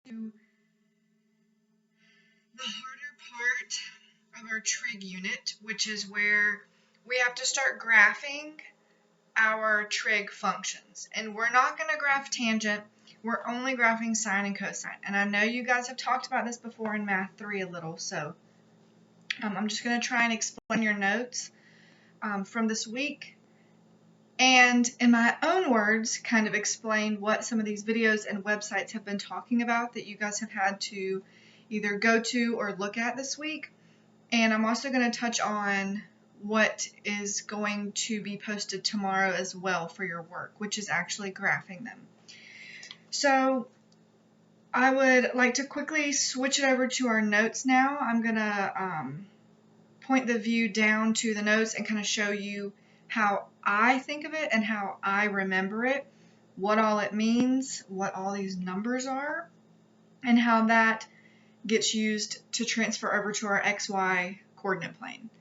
to the harder part of our trig unit, which is where we have to start graphing our trig functions. And we're not going to graph tangent, we're only graphing sine and cosine. And I know you guys have talked about this before in Math 3 a little, so I'm just going to try and explain your notes from this week. And in my own words, kind of explain what some of these videos and websites have been talking about that you guys have had to either go to or look at this week. And I'm also going to touch on what is going to be posted tomorrow as well for your work, which is actually graphing them. So I would like to quickly switch it over to our notes now. I'm going to point the view down to the notes and kind of show you how I think of it and how I remember it, what all it means, what all these numbers are, and how that gets used to transfer over to our XY coordinate plane.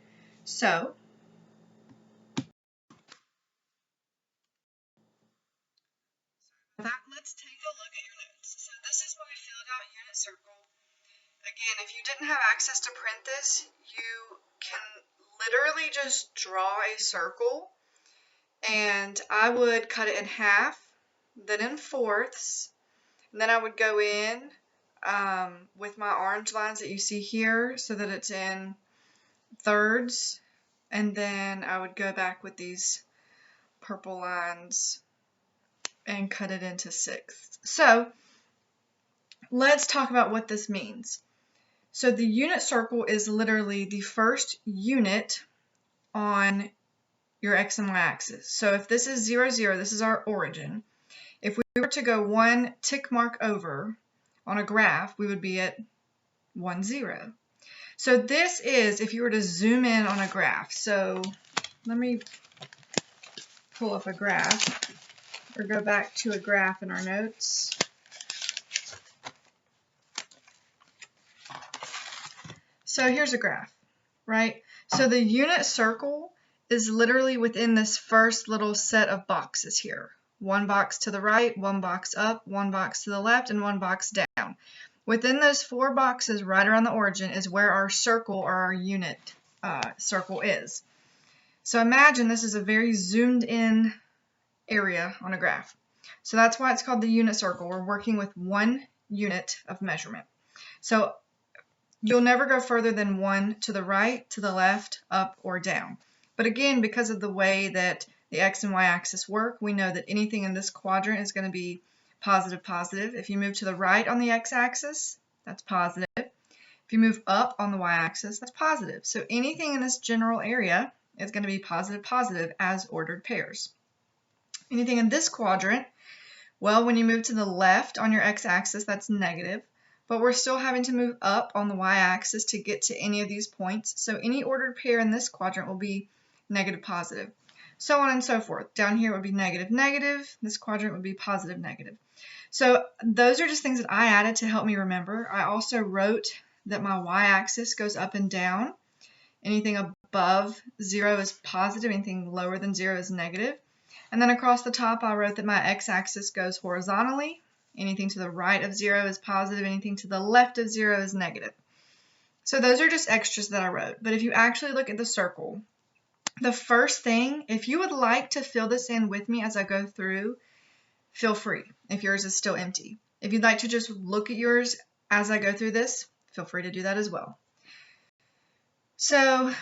So, let's take a look at your notes. So this is my filled out unit circle. Again, if you didn't have access to print this, you can literally just draw a circle, and I would cut it in half, then in fourths, and then I would go in with my orange lines that you see here so that it's in thirds, and then I would go back with these purple lines and cut it into sixths. So let's talk about what this means. So the unit circle is literally the first unit on your x and y axis. So if this is 0, 0, this is our origin. If we were to go one tick mark over on a graph, we would be at 1, 0. So this is if you were to zoom in on a graph. So let me pull up a graph or go back to a graph in our notes. So here's a graph, right? So the unit circle is literally within this first little set of boxes here. One box to the right, one box up, one box to the left, and one box down. Within those 4 boxes right around the origin is where our circle or our unit circle is. So imagine this is a very zoomed in area on a graph. So that's why it's called the unit circle. We're working with 1 unit of measurement. So you'll never go further than 1 to the right, to the left, up, or down. But again, because of the way that the x and y axis work, we know that anything in this quadrant is going to be positive, positive. If you move to the right on the x-axis, that's positive. If you move up on the y-axis, that's positive. So anything in this general area is going to be positive, positive as ordered pairs. Anything in this quadrant, well, when you move to the left on your x-axis, that's negative. But we're still having to move up on the y-axis to get to any of these points. So any ordered pair in this quadrant will be negative, positive. So on and so forth. Down here would be negative, negative. This quadrant would be positive, negative. So those are just things that I added to help me remember. I also wrote that my y-axis goes up and down. Anything above 0 is positive. Anything lower than 0 is negative. And then across the top, I wrote that my x-axis goes horizontally. Anything to the right of 0 is positive. Anything to the left of 0 is negative. So those are just extras that I wrote. But if you actually look at the circle, the first thing, if you would like to fill this in with me as I go through, feel free if yours is still empty. If you'd like to just look at yours as I go through this, feel free to do that as well. So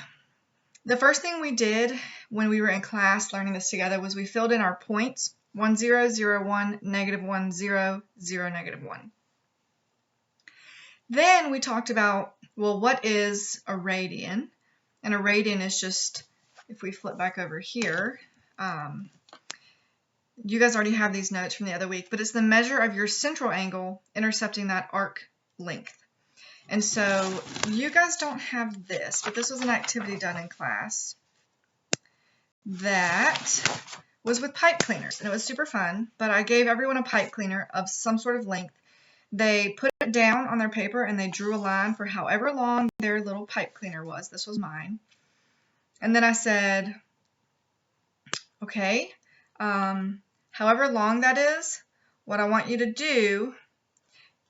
the first thing we did when we were in class learning this together was we filled in our points. 1, 0, 0, 1, negative 1, 0, 0, negative 1. Then we talked about, well, what is a radian? And a radian is just, if we flip back over here, you guys already have these notes from the other week, but it's the measure of your central angle intercepting that arc length. And so you guys don't have this, but this was an activity done in class that was with pipe cleaners, and it was super fun, but I gave everyone a pipe cleaner of some sort of length. They put it down on their paper and they drew a line for however long their little pipe cleaner was. This was mine. And then I said, okay, however long that is, what I want you to do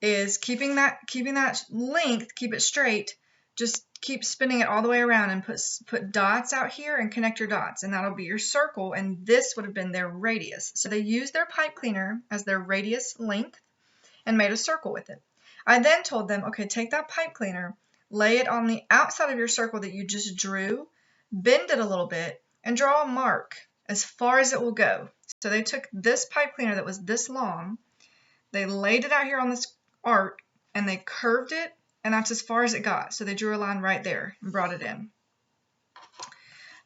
is keeping that length, keep it straight, just keep spinning it all the way around and put dots out here and connect your dots, and that'll be your circle, and this would have been their radius. So they used their pipe cleaner as their radius length and made a circle with it. I then told them, okay, take that pipe cleaner, lay it on the outside of your circle that you just drew, bend it a little bit, and draw a mark as far as it will go. So they took this pipe cleaner that was this long, they laid it out here on this arc, and they curved it, and that's as far as it got. So they drew a line right there and brought it in.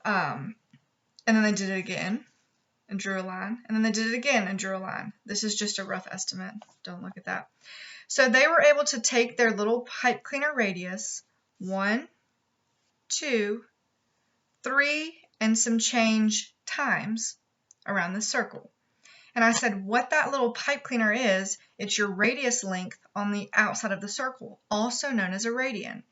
And then they did it again and drew a line, and then they did it again and drew a line. This is just a rough estimate. Don't look at that. So they were able to take their little pipe cleaner radius, 1, 2, 3, and some change times around the circle. And I said, what that little pipe cleaner is, it's your radius length on the outside of the circle, also known as a radian.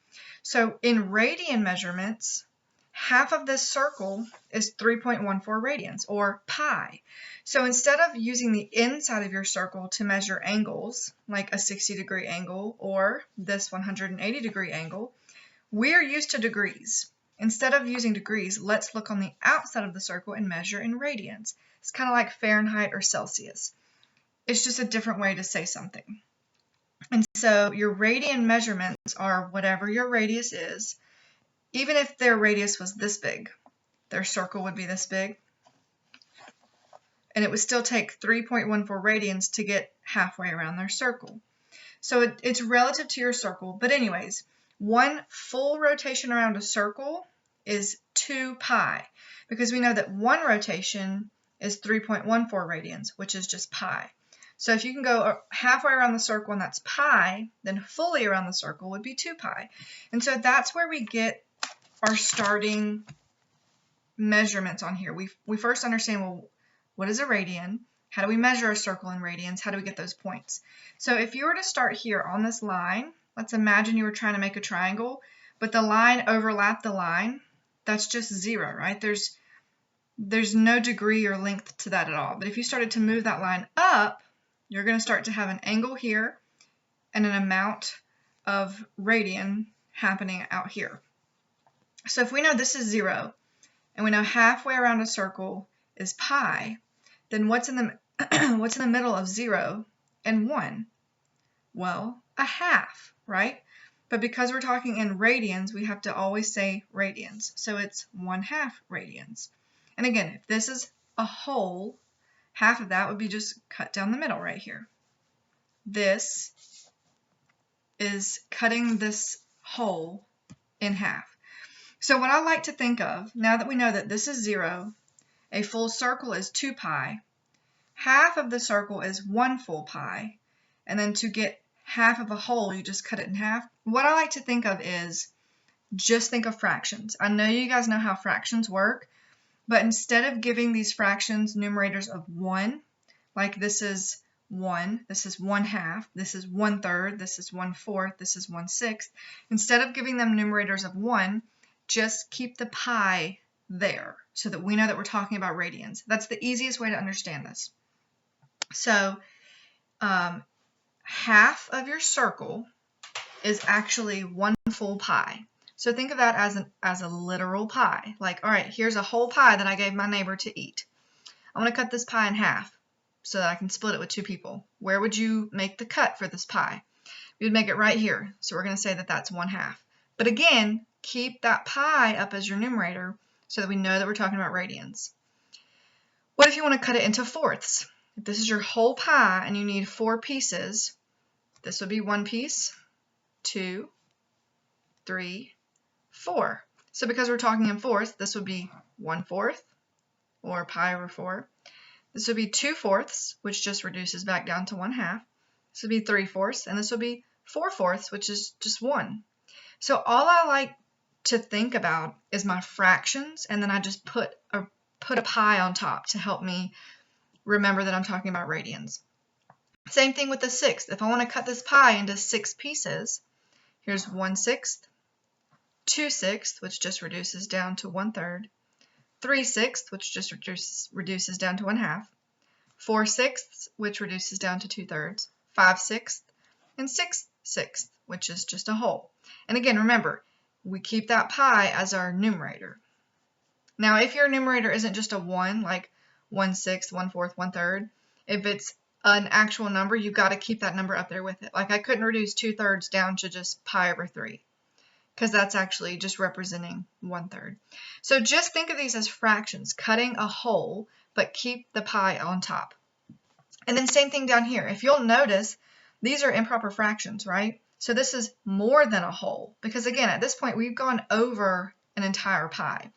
So in radian measurements, half of this circle is 3.14 radians, or pi. So instead of using the inside of your circle to measure angles, like a 60-degree angle or this 180-degree angle, we're used to degrees. Instead of using degrees, let's look on the outside of the circle and measure in radians. It's kind of like Fahrenheit or Celsius. It's just a different way to say something. And so your radian measurements are whatever your radius is. Even if their radius was this big, their circle would be this big. And it would still take 3.14 radians to get halfway around their circle. So it's relative to your circle. But anyways, one full rotation around a circle is 2 pi, because we know that one rotation is 3.14 radians, which is just pi. So if you can go halfway around the circle and that's pi, then fully around the circle would be 2 pi. And so that's where we get our starting measurements on here. We first understand, well, what is a radian? How do we measure a circle in radians? How do we get those points? So if you were to start here on this line, let's imagine you were trying to make a triangle, but the line overlapped the line. That's just 0, right? There's no degree or length to that at all. But if you started to move that line up, you're going to start to have an angle here and an amount of radian happening out here. So if we know this is 0, and we know halfway around a circle is pi, then what's in the middle of 0 and 1? Well, a half, right? But because we're talking in radians, we have to always say radians. So it's 1/2 radians. And again, if this is a whole, half of that would be just cut down the middle right here. This is cutting this whole in half. So what I like to think of, now that we know that this is 0, a full circle is 2 pi, half of the circle is 1 full pi, and then to get half of a whole, you just cut it in half. What I like to think of is, just think of fractions. I know you guys know how fractions work, but instead of giving these fractions numerators of 1, like this is 1, this is 1/2, this is 1/3, this is 1/4, this is 1/6, instead of giving them numerators of 1, just keep the pi there so that we know that we're talking about radians. That's the easiest way to understand this. So half of your circle is actually 1 full pi. So think of that as a literal pie. Like, all right, here's a whole pie that I gave my neighbor to eat. I'm going to cut this pie in half so that I can split it with 2 people. Where would you make the cut for this pie? You would make it right here. So we're going to say that that's 1/2. But again, keep that pi up as your numerator so that we know that we're talking about radians. What if you want to cut it into fourths? If this is your whole pie and you need 4 pieces, this would be 1 piece, 2, 3, 4. So because we're talking in fourths, this would be 1/4, or pi over 4. This would be 2/4, which just reduces back down to 1/2. This would be 3/4, and this would be 4/4, which is just 1. So all I like to think about is my fractions, and then I just put a pi on top to help me remember that I'm talking about radians. Same thing with the 6th. If I want to cut this pie into 6 pieces, here's 1/6, 2/6, which just reduces down to 1/3, 3/6, which just reduces down to 1/2, 4/6, which reduces down to 2/3, 5/6, and 6/6, which is just a whole. And again, remember, we keep that pi as our numerator. Now, if your numerator isn't just a 1, like 1/6, 1/4, 1/3, if it's an actual number, you've got to keep that number up there with it. Like I couldn't reduce 2/3 down to just pi over 3, because that's actually just representing 1/3. So just think of these as fractions, cutting a whole, but keep the pi on top. And then same thing down here. If you'll notice, these are improper fractions, right? So this is more than a whole, because again, at this point, we've gone over an entire pi.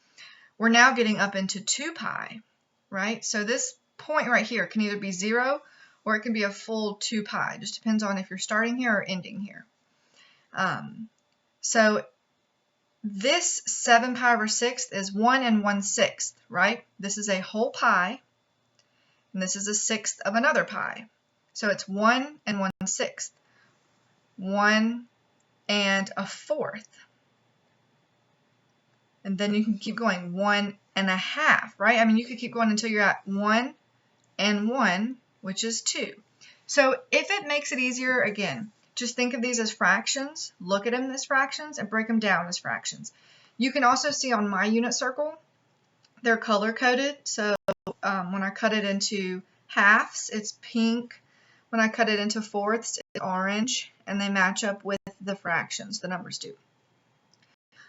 We're now getting up into 2 pi, right? So this point right here can either be 0 or it can be a full 2 pi. Just depends on if you're starting here or ending here. So this 7 pi over 6 is 1 and 1/6, right? This is a whole pi, and this is a sixth of another pi. So it's 1 and 1/6, 1 and a fourth. And then you can keep going, 1 1/2, right? I mean, you could keep going until you're at 1 and 1, which is 2. So if it makes it easier, again, just think of these as fractions, look at them as fractions, and break them down as fractions. You can also see on my unit circle, they're color-coded. So when I cut it into halves, it's pink. When I cut it into fourths, it's orange, and they match up with the fractions, the numbers do.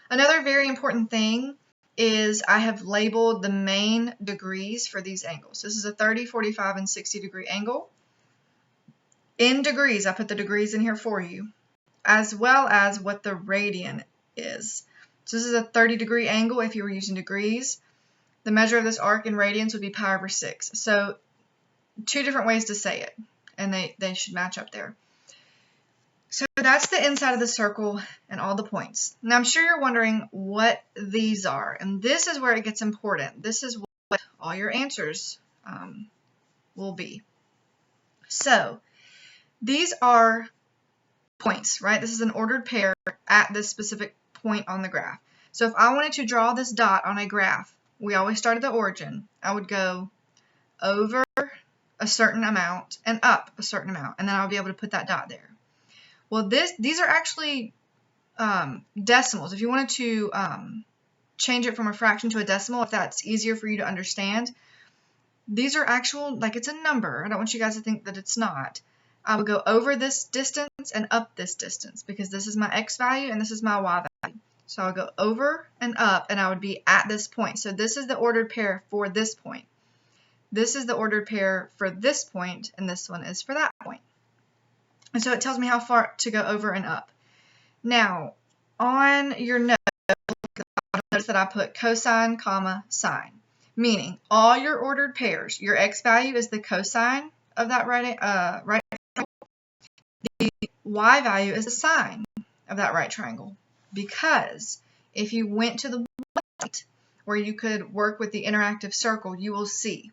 Another very important thing is I have labeled the main degrees for these angles. This is a 30, 45, and 60 degree angle. In degrees, I put the degrees in here for you, as well as what the radian is. So this is a 30 degree angle if you were using degrees. The measure of this arc in radians would be pi over 6. So 2 different ways to say it, and they should match up there. So that's the inside of the circle and all the points. Now I'm sure you're wondering what these are, and this is where it gets important. This is what all your answers will be. So these are points, right? This is an ordered pair at this specific point on the graph. So if I wanted to draw this dot on a graph, we always start at the origin. I would go over a certain amount and up a certain amount, and then I'll be able to put that dot there. Well, these are actually decimals. If you wanted to change it from a fraction to a decimal, if that's easier for you to understand, these are actual, like it's a number. I don't want you guys to think that it's not. I would go over this distance and up this distance, because this is my x value and this is my y value. So I'll go over and up, and I would be at this point. So this is the ordered pair for this point. This is the ordered pair for this point, and this one is for that point. And so it tells me how far to go over and up. Now, on your note, notice that I put cosine, comma, sine, meaning all your ordered pairs, your x value is the cosine of that right triangle. The y value is the sine of that right triangle. Because if you went to the website where you could work with the interactive circle, you will see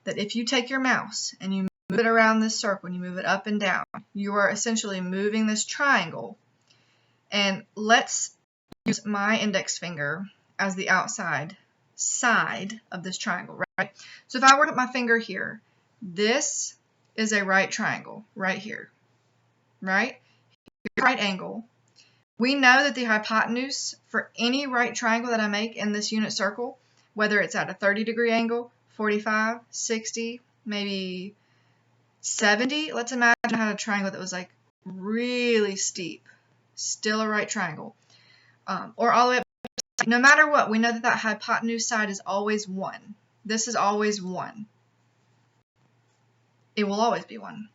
that if you take your mouse and you move it around this circle and you move it up and down, you are essentially moving this triangle. And let's use my index finger as the outside side of this triangle, right? So if I were to put my finger here, this is a right triangle right here, right? Here's a right angle. We know that the hypotenuse for any right triangle that I make in this unit circle, whether it's at a 30 degree angle, 45, 60, maybe 70, let's imagine I had a triangle that was like really steep, still a right triangle, or all the way up. No matter what, we know that that hypotenuse side is always 1. This is always 1. It will always be 1.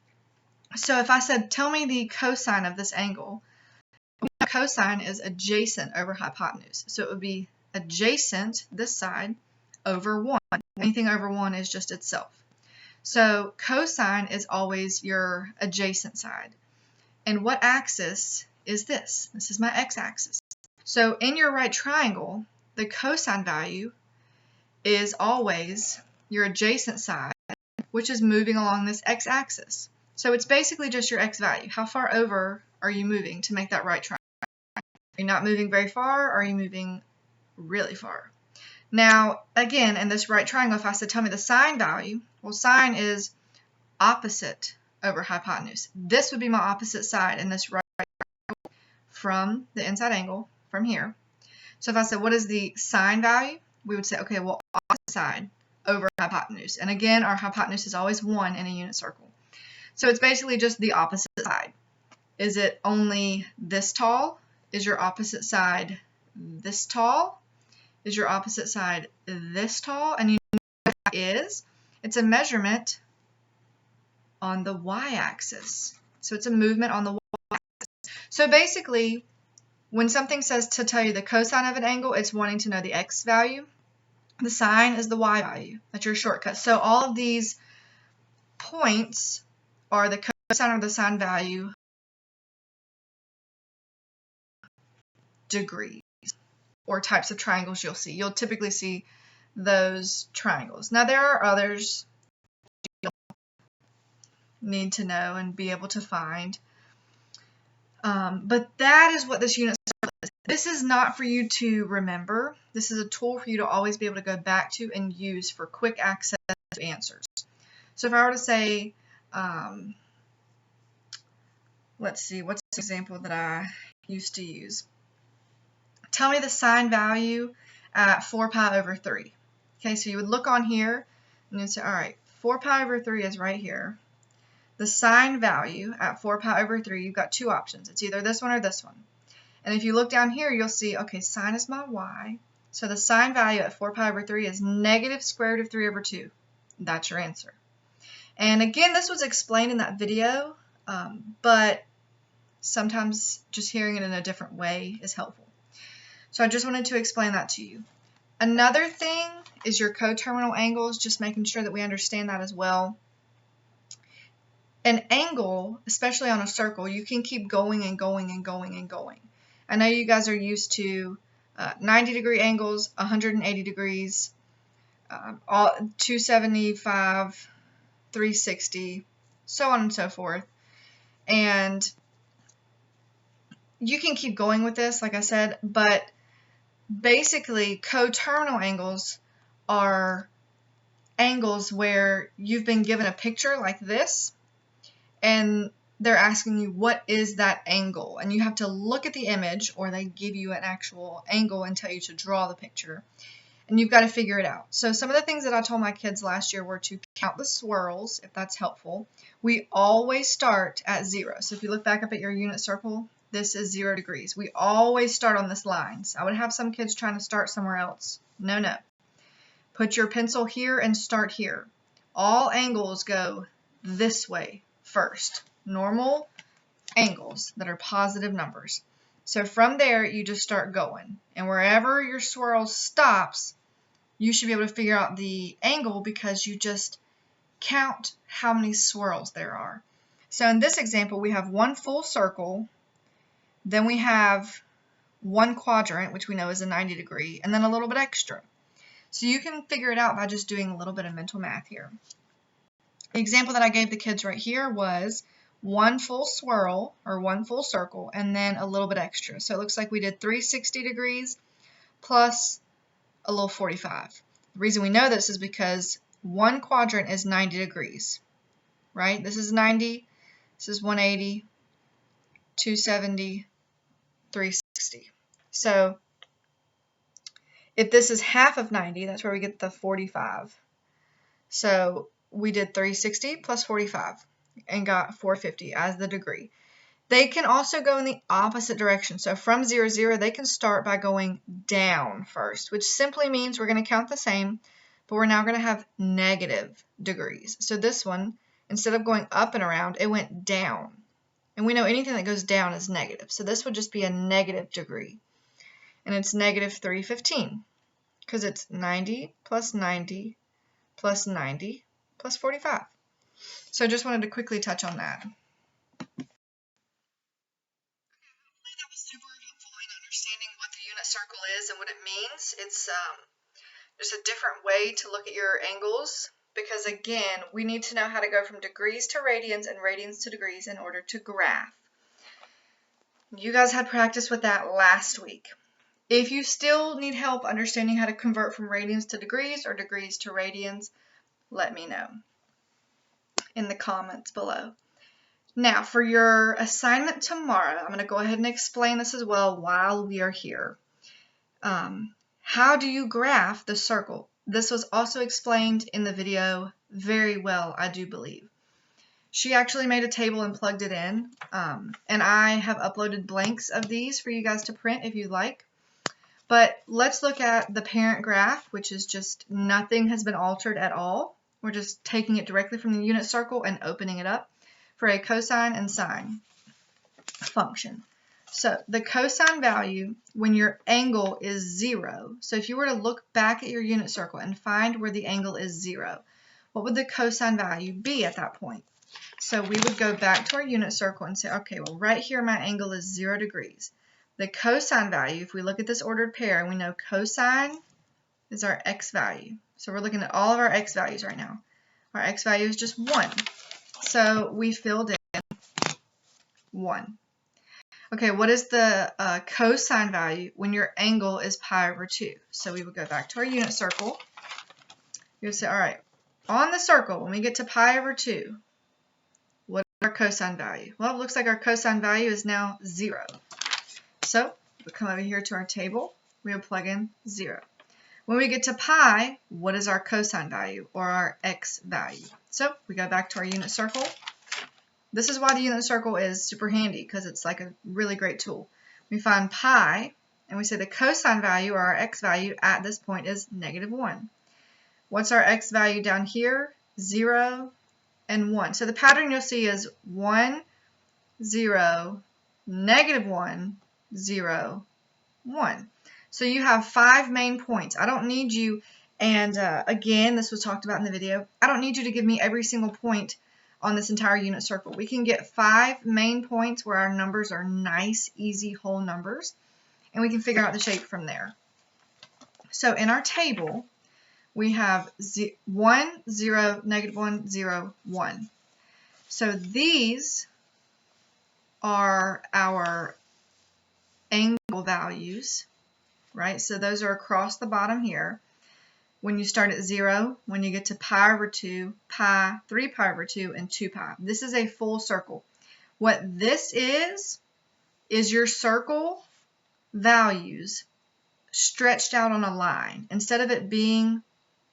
So if I said, tell me the cosine of this angle, cosine is adjacent over hypotenuse. So it would be adjacent, this side, over 1. Anything over 1 is just itself. So cosine is always your adjacent side. And what axis is this? This is my x-axis. So in your right triangle, the cosine value is always your adjacent side, which is moving along this x-axis. So it's basically just your x value. How far over are you moving to make that right triangle? Are you not moving very far, or are you moving really far? Now, again, in this right triangle, if I said tell me the sine value, well, sine is opposite over hypotenuse. This would be my opposite side in this right from the inside angle from here. So if I said, what is the sine value? We would say, okay, well, opposite side over hypotenuse. And again, our hypotenuse is always 1 in a unit circle. So it's basically just the opposite side. Is it only this tall? Is your opposite side this tall? Is your opposite side this tall? And you know what that is? It's a measurement on the y-axis. So it's a movement on the y-axis. So basically, when something says to tell you the cosine of an angle, it's wanting to know the x value. The sine is the y value. That's your shortcut. So all of these points are the cosine or the sine value degrees or types of triangles you'll see. You'll typically see those triangles. Now there are others you need to know and be able to find. But that is what this unit circle is. This is not for you to remember. This is a tool for you to always be able to go back to and use for quick access to answers. So if I were to say, let's see, what's the example that I used to use? Tell me the sine value at 4 pi over 3. Okay, so you would look on here and you'd say, all right, 4 pi over 3 is right here. The sine value at 4 pi over 3, you've got two options. It's either this one or this one. And if you look down here, you'll see, okay, sine is my y. So the sine value at 4 pi over 3 is negative square root of 3 over 2. That's your answer. And again, this was explained in that video, but sometimes just hearing it in a different way is helpful. So I just wanted to explain that to you. Another thing is your coterminal angles, just making sure that we understand that as well. An angle, especially on a circle, you can keep going and going and going and going. I know you guys are used to 90-degree angles, 180 degrees, 275, 360, so on and so forth. And you can keep going with this, like I said, but basically coterminal angles are angles where you've been given a picture like this, and they're asking you, what is that angle? And you have to look at the image, or they give you an actual angle and tell you to draw the picture. And you've got to figure it out. So some of the things that I told my kids last year were to count the swirls, if that's helpful. We always start at 0. So if you look back up at your unit circle, this is 0 degrees. We always start on this line. So I would have some kids trying to start somewhere else. No, no. Put your pencil here and start here. All angles go this way first. Normal angles that are positive numbers. So from there, you just start going. And wherever your swirl stops, you should be able to figure out the angle because you just count how many swirls there are. So in this example, we have one full circle, then we have one quadrant, which we know is a 90 degree, and then a little bit extra. So you can figure it out by just doing a little bit of mental math here. The example that I gave the kids right here was one full swirl or one full circle and then a little bit extra. So it looks like we did 360 degrees plus a little 45. The reason we know this is because one quadrant is 90 degrees, right? This is 90, this is 180, 270, 360. So if this is half of 90, that's where we get the 45. So we did 360 plus 45 and got 450 as the degree. They can also go in the opposite direction. So from 0, 0, they can start by going down first, which simply means we're going to count the same, but we're now going to have negative degrees. So this one, instead of going up and around, it went down. And we know anything that goes down is negative. So this would just be a negative degree. And it's negative 315 because it's 90 plus 90 plus 90 plus 45. So I just wanted to quickly touch on that. That was super helpful in understanding what the unit circle is and what it means. It's just a different way to look at your angles because, again, we need to know how to go from degrees to radians and radians to degrees in order to graph. You guys had practice with that last week. If you still need help understanding how to convert from radians to degrees or degrees to radians, let me know in the comments below. Now, for your assignment tomorrow, I'm going to go ahead and explain this as well while we are here. How do you graph the circle? This was also explained in the video very well, I do believe. She actually made a table and plugged it in, and I have uploaded blanks of these for you guys to print if you'd like. But let's look at the parent graph, which is just nothing has been altered at all. We're just taking it directly from the unit circle and opening it up for a cosine and sine function. So the cosine value when your angle is 0, so if you were to look back at your unit circle and find where the angle is 0, what would the cosine value be at that point? So we would go back to our unit circle and say, okay, well right here my angle is 0 degrees. The cosine value, if we look at this ordered pair, and we know cosine is our x value. So we're looking at all of our x values right now. Our x value is just 1. So we filled in 1. Okay, what is the cosine value when your angle is pi over 2? So we would go back to our unit circle. We would say, all right, on the circle, when we get to pi over 2, what is our cosine value? Well, it looks like our cosine value is now 0. So we'll come over here to our table. We will plug in 0. When we get to pi, what is our cosine value or our x value? So we go back to our unit circle. This is why the unit circle is super handy, because it's like a really great tool. We find pi, and we say the cosine value or our x value at this point is -1. What's our x value down here? 0 and 1. So the pattern you'll see is 1, 0, -1, 0, 1. So you have 5 main points. I don't need you, and again, this was talked about in the video, I don't need you to give me every single point on this entire unit circle. We can get 5 main points where our numbers are nice, easy, whole numbers, and we can figure out the shape from there. So in our table, we have 1, 0, -1, 0, 1. So these are our angle values, right? So those are across the bottom here. When you start at 0, when you get to pi over 2, pi, 3 pi over 2, and 2 pi. This is a full circle. What this is your circle values stretched out on a line. Instead of it being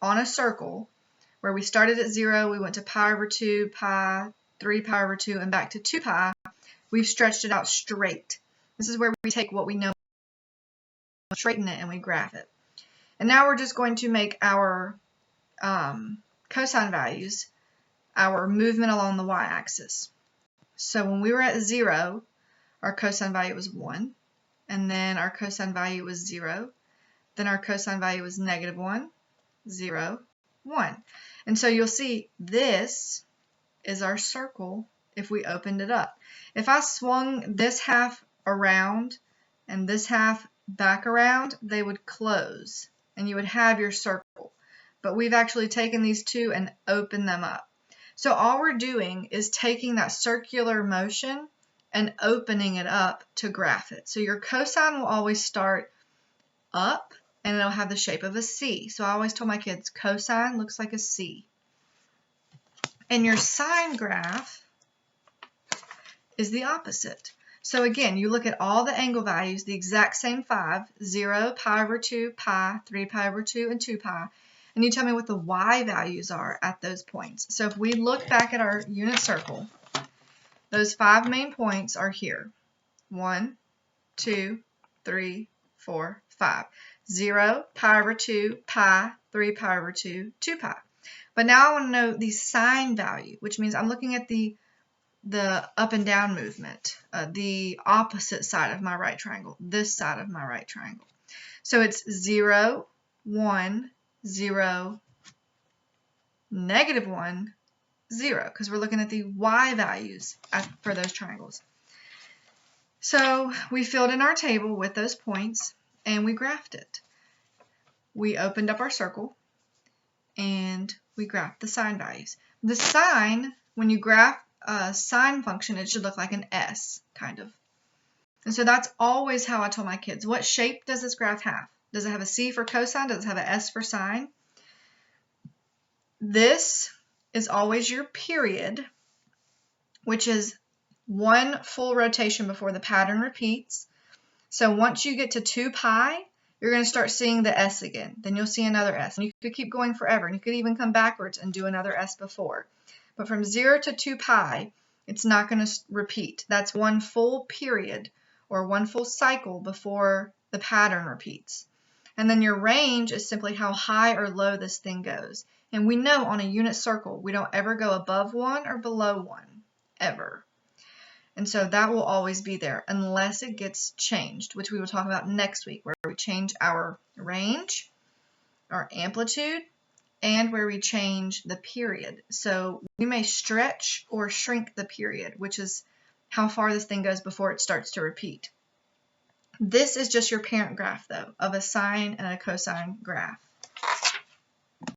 on a circle, where we started at 0, we went to pi over 2, pi, 3 pi over 2, and back to 2 pi, we've stretched it out straight. This is where we take what we know, straighten it, and we graph it. And now we're just going to make our cosine values our movement along the y-axis. So when we were at 0, our cosine value was 1, and then our cosine value was 0, then our cosine value was -1, 0, 1. And so you'll see this is our circle if we opened it up. If I swung this half around and this half back around, they would close and you would have your circle. But we've actually taken these two and opened them up. So all we're doing is taking that circular motion and opening it up to graph it. So your cosine will always start up and it'll have the shape of a C. So I always tell my kids cosine looks like a C. And your sine graph is the opposite. So again, you look at all the angle values, the exact same 5, 0, pi over 2, pi, 3 pi over 2, and 2 pi, and you tell me what the y values are at those points. So if we look back at our unit circle, those 5 main points are here. 1, 2, 3, 4, 5. 0, pi over 2, pi, 3 pi over 2, 2 pi. But now I want to know the sine value, which means I'm looking at the up and down movement, the opposite side of my right triangle, this side of my right triangle. So it's 0, 1, 0, -1, 0, because we're looking at the y values for those triangles. So we filled in our table with those points and we graphed it. We opened up our circle and we graphed the sine values. The sine, when you graph a sine function, it should look like an S, kind of. And so that's always how I tell my kids, what shape does this graph have? Does it have a C for cosine? Does it have an S for sine? This is always your period, which is one full rotation before the pattern repeats. So once you get to 2 pi, you're going to start seeing the S again. Then you'll see another S. And you could keep going forever. And you could even come backwards and do another S before. But from 0 to 2 pi, it's not going to repeat. That's one full period or one full cycle before the pattern repeats. And then your range is simply how high or low this thing goes. And we know on a unit circle, we don't ever go above 1 or below 1, ever. And so that will always be there unless it gets changed, which we will talk about next week, where we change our range, our amplitude, and where we change the period. So we may stretch or shrink the period, which is how far this thing goes before it starts to repeat. This is just your parent graph, though, of a sine and a cosine graph. Now,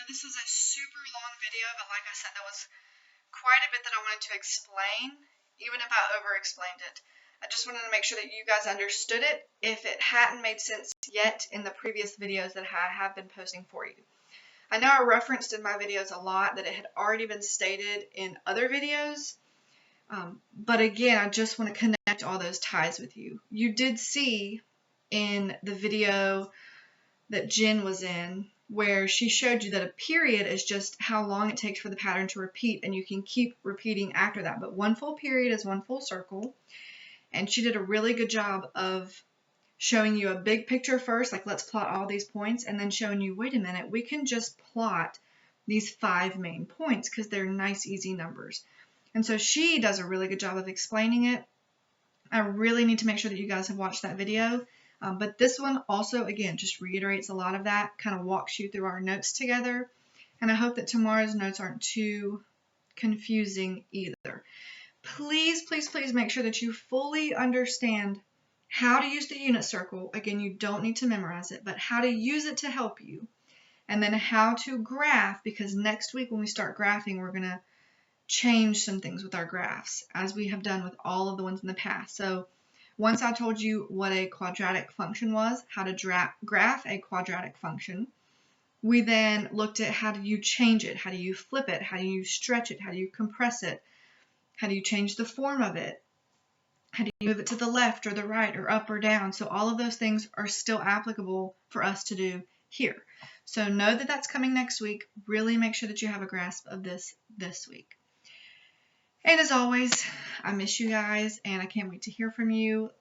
this is a super long video, but like I said, there was quite a bit that I wanted to explain, even if I over-explained it. I just wanted to make sure that you guys understood it if it hadn't made sense yet in the previous videos that I have been posting for you. I know I referenced in my videos a lot that it had already been stated in other videos, but again, I just want to connect all those ties with you. You did see in the video that Jen was in where she showed you that a period is just how long it takes for the pattern to repeat, and you can keep repeating after that. But one full period is one full circle, and she did a really good job of showing you a big picture first, like let's plot all these points, and then showing you, wait a minute, we can just plot these 5 main points because they're nice, easy numbers. And so she does a really good job of explaining it. I really need to make sure that you guys have watched that video. But this one also, again, just reiterates a lot of that, kind of walks you through our notes together. And I hope that tomorrow's notes aren't too confusing either. Please, please, please make sure that you fully understand how to use the unit circle. Again, you don't need to memorize it, but how to use it to help you. And then how to graph, because next week when we start graphing, we're going to change some things with our graphs, as we have done with all of the ones in the past. So once I told you what a quadratic function was, how to graph a quadratic function, we then looked at how do you change it, how do you flip it, how do you stretch it, how do you compress it, how do you change the form of it, how do you move it to the left or the right or up or down. So all of those things are still applicable for us to do here. So know that that's coming next week. Really make sure that you have a grasp of this week. And as always, I miss you guys, and I can't wait to hear from you.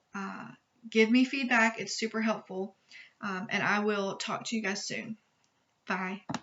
Give me feedback. It's super helpful. And I will talk to you guys soon. Bye.